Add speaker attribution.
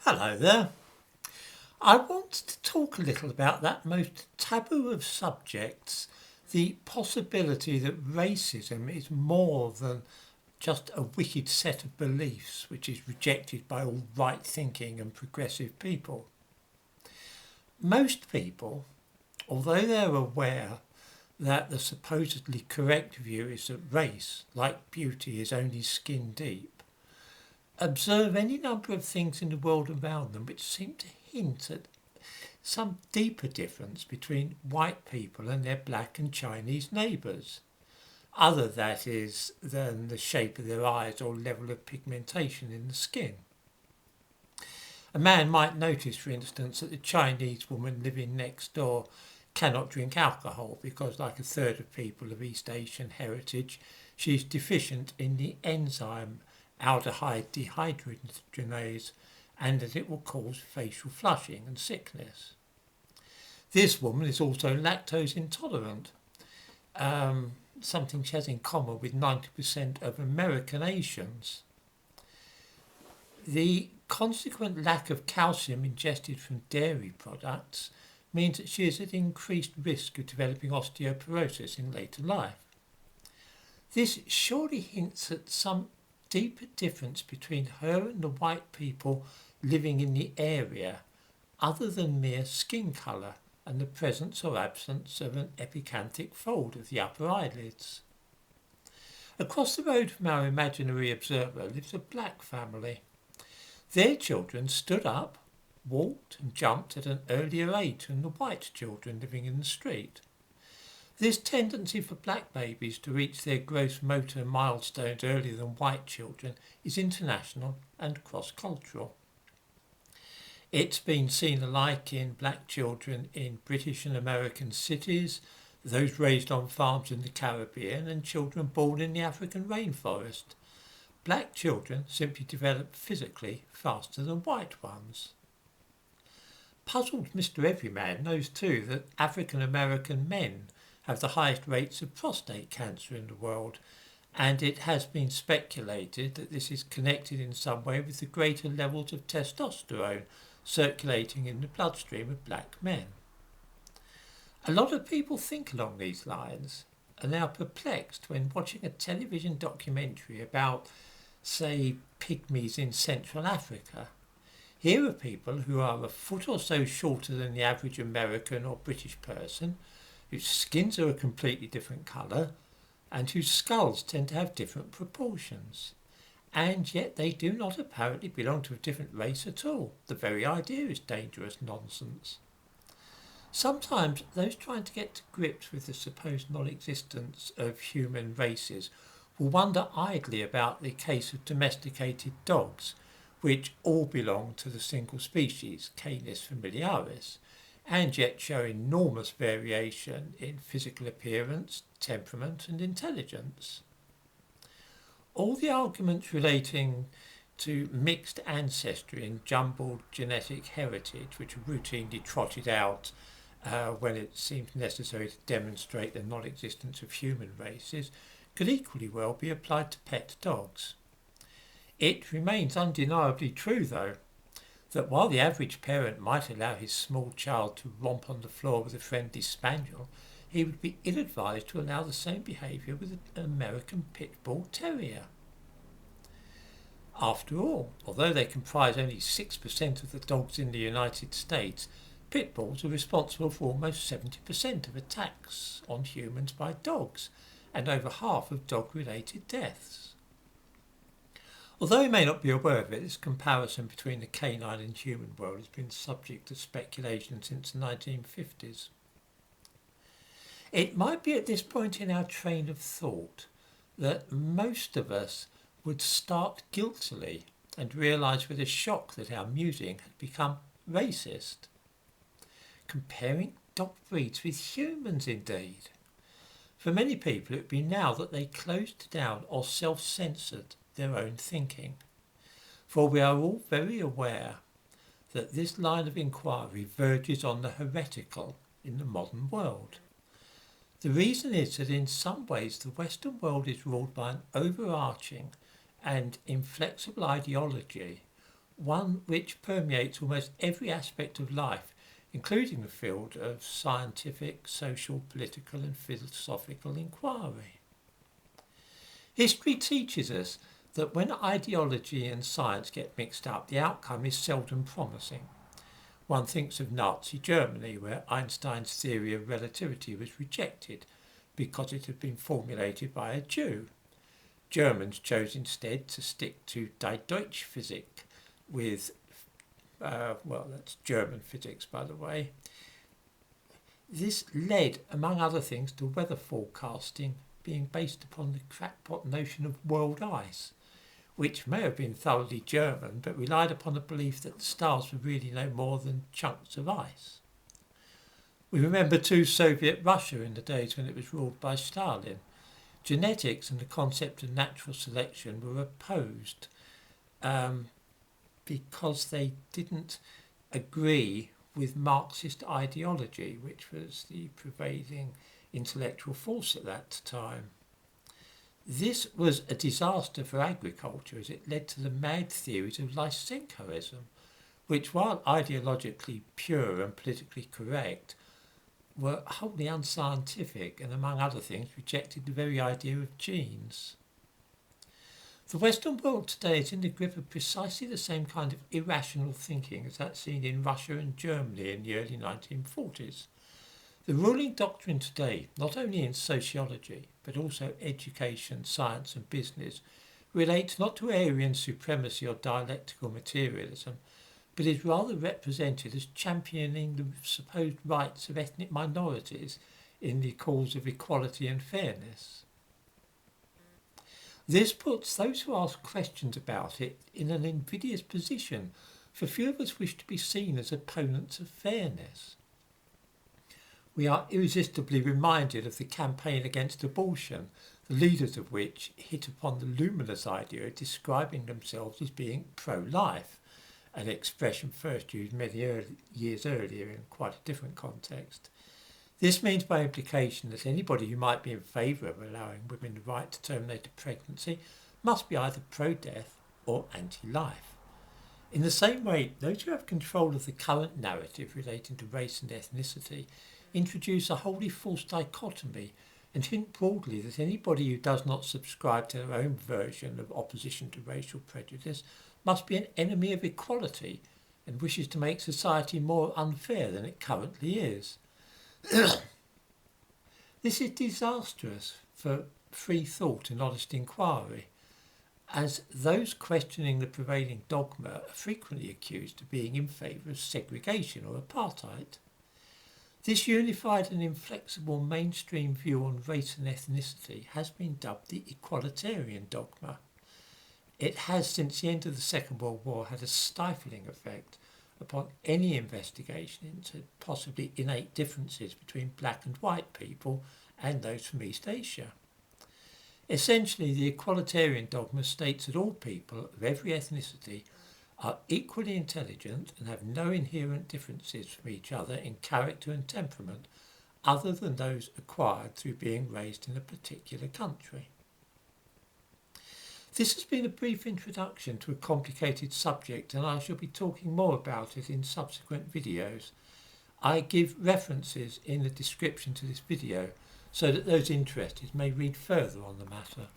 Speaker 1: Hello there. I want to talk a little about that most taboo of subjects, the possibility that racism is more than just a wicked set of beliefs which is rejected by all right thinking and progressive people. Most people, although they're aware that the supposedly correct view is that race, like beauty, is only skin deep, observe any number of things in the world around them which seem to hint at some deeper difference between white people and their black and Chinese neighbours, other that is than the shape of their eyes or level of pigmentation in the skin. A man might notice, for instance, that the Chinese woman living next door cannot drink alcohol because, like a third of people of East Asian heritage, she is deficient in the enzyme aldehyde dehydrogenase and that it will cause facial flushing and sickness. This woman is also lactose intolerant, something she has in common with 90% of American Asians. The consequent lack of calcium ingested from dairy products means that she is at increased risk of developing osteoporosis in later life. This surely hints at some deeper difference between her and the white people living in the area, other than mere skin colour and the presence or absence of an epicanthic fold of the upper eyelids. Across the road from our imaginary observer lives a black family. Their children stood up, walked and jumped at an earlier age than the white children living in the street. This tendency for black babies to reach their gross motor milestones earlier than white children is international and cross-cultural. It's been seen alike in black children in British and American cities, those raised on farms in the Caribbean, and children born in the African rainforest. Black children simply develop physically faster than white ones. Puzzled Mr. Everyman knows too that African American men have the highest rates of prostate cancer in the world, and it has been speculated that this is connected in some way with the greater levels of testosterone circulating in the bloodstream of black men. A lot of people think along these lines and are perplexed when watching a television documentary about, say, Pygmies in Central Africa. Here are people who are a foot or so shorter than the average American or British person, whose skins are a completely different colour, and whose skulls tend to have different proportions. And yet they do not apparently belong to a different race at all. The very idea is dangerous nonsense. Sometimes those trying to get to grips with the supposed non-existence of human races will wonder idly about the case of domesticated dogs, which all belong to the single species, Canis familiaris, and yet show enormous variation in physical appearance, temperament and intelligence. All the arguments relating to mixed ancestry and jumbled genetic heritage, which are routinely trotted out when it seems necessary to demonstrate the non-existence of human races, could equally well be applied to pet dogs. It remains undeniably true, though, that while the average parent might allow his small child to romp on the floor with a friendly spaniel, he would be ill-advised to allow the same behaviour with an American pit bull terrier. After all, although they comprise only 6% of the dogs in the United States, pit bulls are responsible for almost 70% of attacks on humans by dogs, and over half of dog-related deaths. Although you may not be aware of it, this comparison between the canine and human world has been subject to speculation since the 1950s. It might be at this point in our train of thought that most of us would start guiltily and realise with a shock that our musing had become racist. Comparing dog breeds with humans, indeed. For many people, it would be now that they closed down or self-censored their own thinking. For we are all very aware that this line of inquiry verges on the heretical in the modern world. The reason is that in some ways the Western world is ruled by an overarching and inflexible ideology one which permeates almost every aspect of life, including the field of scientific, social, political and philosophical inquiry. History teaches us that when ideology and science get mixed up, the outcome is seldom promising. One thinks of Nazi Germany, where Einstein's theory of relativity was rejected because it had been formulated by a Jew. Germans chose instead to stick to Dietetic physics with, that's German physics, by the way. This led, among other things, to weather forecasting being based upon the crackpot notion of world ice, which may have been thoroughly German, but relied upon the belief that the stars were really no more than chunks of ice. We remember too Soviet Russia in the days when it was ruled by Stalin. Genetics and the concept of natural selection were opposed because they didn't agree with Marxist ideology, which was the prevailing intellectual force at that time. This was a disaster for agriculture as it led to the mad theories of Lysenkoism, which, while ideologically pure and politically correct, were wholly unscientific and, among other things, rejected the very idea of genes. The Western world today is in the grip of precisely the same kind of irrational thinking as that seen in Russia and Germany in the early 1940s. The ruling doctrine today, not only in sociology, but also education, science and business, relates not to Aryan supremacy or dialectical materialism, but is rather represented as championing the supposed rights of ethnic minorities in the cause of equality and fairness. This puts those who ask questions about it in an invidious position, for few of us wish to be seen as opponents of fairness. We are irresistibly reminded of the campaign against abortion, the leaders of which hit upon the luminous idea of describing themselves as being pro-life, an expression first used many years earlier in quite a different context. This means by implication that anybody who might be in favour of allowing women the right to terminate a pregnancy must be either pro-death or anti-life. In the same way, those who have control of the current narrative relating to race and ethnicity introduce a wholly false dichotomy and hint broadly that anybody who does not subscribe to their own version of opposition to racial prejudice must be an enemy of equality and wishes to make society more unfair than it currently is. This is disastrous for free thought and honest inquiry, as those questioning the prevailing dogma are frequently accused of being in favour of segregation or apartheid. This unified and inflexible mainstream view on race and ethnicity has been dubbed the equalitarian dogma. It has, since the end of the Second World War, had a stifling effect upon any investigation into possibly innate differences between black and white people and those from East Asia. Essentially, the equalitarian dogma states that all people of every ethnicity are equally intelligent and have no inherent differences from each other in character and temperament other than those acquired through being raised in a particular country. This has been a brief introduction to a complicated subject, and I shall be talking more about it in subsequent videos. I give references in the description to this video so that those interested may read further on the matter.